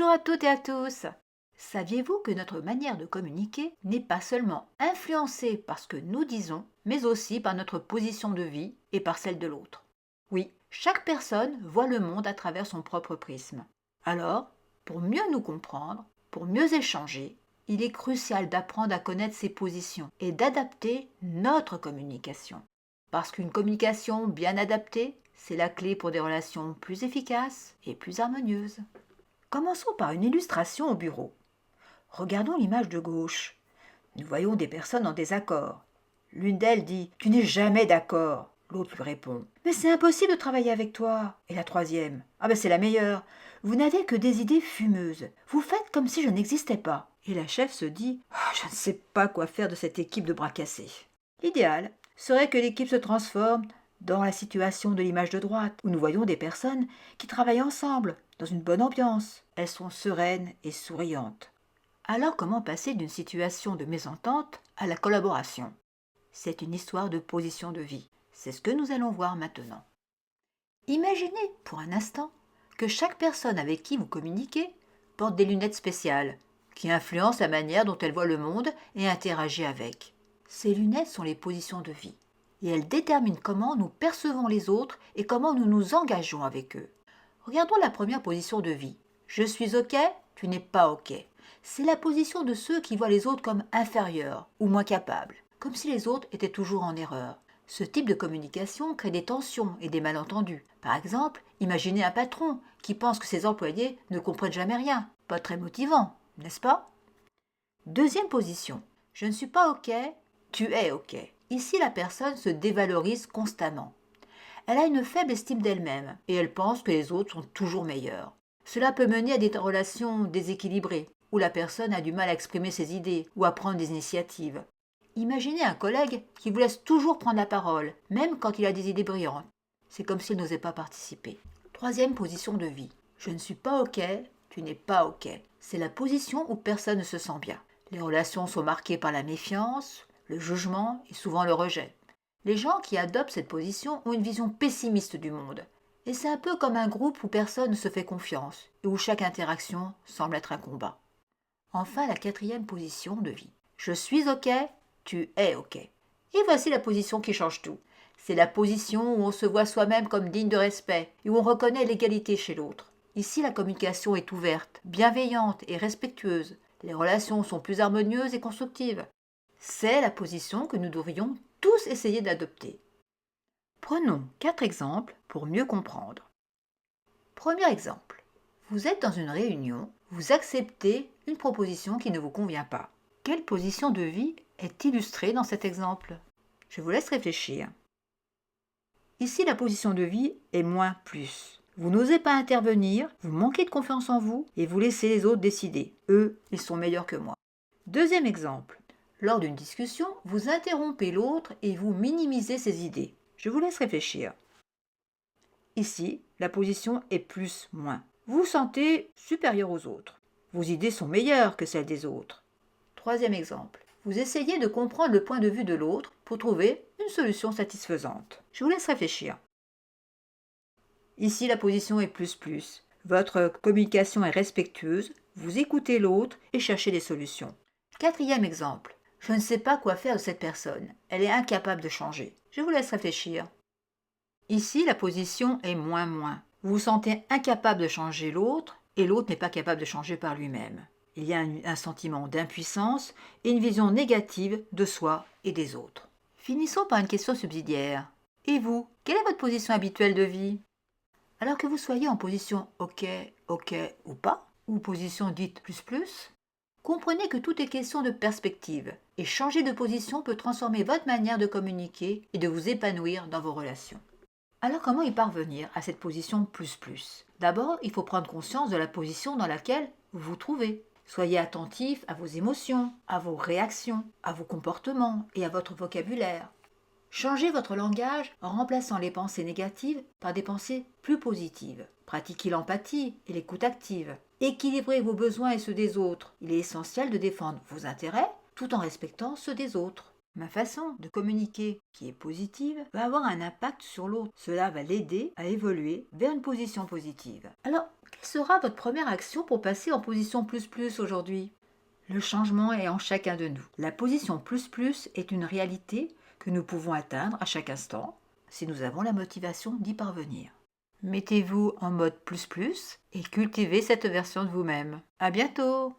Bonjour à toutes et à tous. Saviez-vous que notre manière de communiquer n'est pas seulement influencée par ce que nous disons, mais aussi par notre position de vie et par celle de l'autre? Oui, chaque personne voit le monde à travers son propre prisme. Alors, pour mieux nous comprendre, pour mieux échanger, il est crucial d'apprendre à connaître ses positions et d'adapter notre communication. Parce qu'une communication bien adaptée, c'est la clé pour des relations plus efficaces et plus harmonieuses. Commençons par une illustration au bureau. Regardons l'image de gauche. Nous voyons des personnes en désaccord. L'une d'elles dit « Tu n'es jamais d'accord ». L'autre lui répond « Mais c'est impossible de travailler avec toi ». Et la troisième « Ah ben c'est la meilleure. Vous n'avez que des idées fumeuses. Vous faites comme si je n'existais pas ». Et la chef se dit « Ah, je ne sais pas quoi faire de cette équipe de bras cassés ». L'idéal serait que l'équipe se transforme dans la situation de l'image de droite, où nous voyons des personnes qui travaillent ensemble, dans une bonne ambiance. Elles sont sereines et souriantes. Alors comment passer d'une situation de mésentente à la collaboration? C'est une histoire de position de vie. C'est ce que nous allons voir maintenant. Imaginez pour un instant que chaque personne avec qui vous communiquez porte des lunettes spéciales qui influencent la manière dont elle voit le monde et interagit avec. Ces lunettes sont les positions de vie et elles déterminent comment nous percevons les autres et comment nous nous engageons avec eux. Regardons la première position de vie. Je suis OK, tu n'es pas OK. C'est la position de ceux qui voient les autres comme inférieurs ou moins capables, comme si les autres étaient toujours en erreur. Ce type de communication crée des tensions et des malentendus. Par exemple, imaginez un patron qui pense que ses employés ne comprennent jamais rien. Pas très motivant, n'est-ce pas? Deuxième position. Je ne suis pas OK, tu es OK. Ici, la personne se dévalorise constamment. Elle a une faible estime d'elle-même et elle pense que les autres sont toujours meilleurs. Cela peut mener à des relations déséquilibrées, où la personne a du mal à exprimer ses idées ou à prendre des initiatives. Imaginez un collègue qui vous laisse toujours prendre la parole, même quand il a des idées brillantes. C'est comme s'il n'osait pas participer. Troisième position de vie. Je ne suis pas OK, tu n'es pas OK. C'est la position où personne ne se sent bien. Les relations sont marquées par la méfiance, le jugement et souvent le rejet. Les gens qui adoptent cette position ont une vision pessimiste du monde. Et c'est un peu comme un groupe où personne ne se fait confiance et où chaque interaction semble être un combat. Enfin, la quatrième position de vie. Je suis OK, tu es OK. Et voici la position qui change tout. C'est la position où on se voit soi-même comme digne de respect et où on reconnaît l'égalité chez l'autre. Ici, la communication est ouverte, bienveillante et respectueuse. Les relations sont plus harmonieuses et constructives. C'est la position que nous devrions tous essayer d'adopter. Prenons 4 exemples pour mieux comprendre. Premier exemple. Vous êtes dans une réunion, vous acceptez une proposition qui ne vous convient pas. Quelle position de vie est illustrée dans cet exemple? Je vous laisse réfléchir. Ici, la position de vie est moins plus. Vous n'osez pas intervenir, vous manquez de confiance en vous et vous laissez les autres décider. Eux, ils sont meilleurs que moi. Deuxième exemple. Lors d'une discussion, vous interrompez l'autre et vous minimisez ses idées. Je vous laisse réfléchir. Ici, la position est plus-moins. Vous vous sentez supérieur aux autres. Vos idées sont meilleures que celles des autres. Troisième exemple. Vous essayez de comprendre le point de vue de l'autre pour trouver une solution satisfaisante. Je vous laisse réfléchir. Ici, la position est plus-plus. Votre communication est respectueuse, vous écoutez l'autre et cherchez des solutions. Quatrième exemple. Je ne sais pas quoi faire de cette personne. Elle est incapable de changer. Je vous laisse réfléchir. Ici, la position est moins-moins. Vous vous sentez incapable de changer l'autre et l'autre n'est pas capable de changer par lui-même. Il y a un sentiment d'impuissance et une vision négative de soi et des autres. Finissons par une question subsidiaire. Et vous, quelle est votre position habituelle de vie? Alors que vous soyez en position OK, OK ou pas, ou position dite plus, comprenez que tout est question de perspective et changer de position peut transformer votre manière de communiquer et de vous épanouir dans vos relations. Alors comment y parvenir à cette position plus? D'abord, il faut prendre conscience de la position dans laquelle vous vous trouvez. Soyez attentif à vos émotions, à vos réactions, à vos comportements et à votre vocabulaire. Changez votre langage en remplaçant les pensées négatives par des pensées plus positives. Pratiquez l'empathie et l'écoute active. Équilibrez vos besoins et ceux des autres. Il est essentiel de défendre vos intérêts tout en respectant ceux des autres. Ma façon de communiquer, qui est positive, va avoir un impact sur l'autre. Cela va l'aider à évoluer vers une position positive. Alors, quelle sera votre première action pour passer en position plus plus aujourd'hui? Le changement est en chacun de nous. La position plus plus est une réalité que nous pouvons atteindre à chaque instant si nous avons la motivation d'y parvenir. Mettez-vous en mode plus plus et cultivez cette version de vous-même. À bientôt!